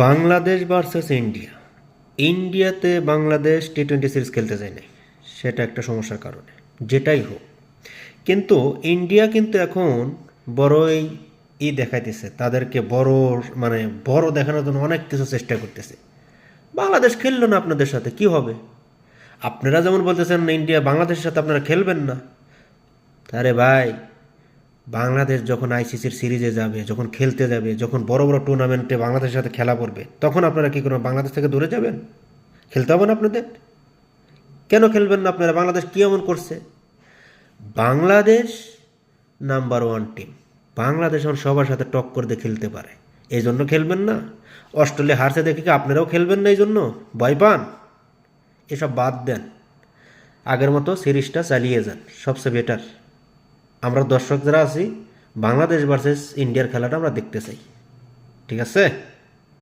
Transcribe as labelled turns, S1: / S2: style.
S1: Bangladesh versus India. ইন্ডিয়াতে Bangladesh টি-20 series খেলতে চায় না, সেটা একটা সমস্যার কারণে। যেটাই হোক, কিন্তু ইন্ডিয়া কিন্তু এখন বড়ই দেখাইতেছে, তাদেরকে বড় মানে বড় দেখানোর জন্য অনেক কিছু চেষ্টা করতেছে। বাংলাদেশ খেললো না আপনাদের সাথে, কি হবে? আপনারা যেমন বলতেছেন ইন্ডিয়া বাংলাদেশের সাথে আপনারা খেলবেন না, আরে ভাই, বাংলাদেশ যখন আইসিসির সিরিজে যাবে, যখন খেলতে যাবে, যখন বড় বড় টুর্নামেন্টে বাংলাদেশের সাথে খেলা পড়বে, তখন আপনারা কি করবেন? বাংলাদেশ থেকে দূরে যাবেন? খেলতে হবে না আপনাদের? কেন খেলবেন না আপনারা? বাংলাদেশ কী এমন করছে? Bangladesh number 1 team. বাংলাদেশ এখন সবার সাথে টক্কর দিয়ে খেলতে পারে, এই জন্য খেলবেন না? অস্ট্রেলিয়া হারছে দেখে কি আপনারাও খেলবেন না? এই জন্য ভয় পান? এসব বাদ দেন, আগের মতো সিরিজটা চালিয়ে যান, সবচেয়ে বেটার। আমরা দর্শক যারা আছি, বাংলাদেশ ভার্সেস ইন্ডিয়ার খেলাটা আমরা দেখতে চাই। ঠিক আছে?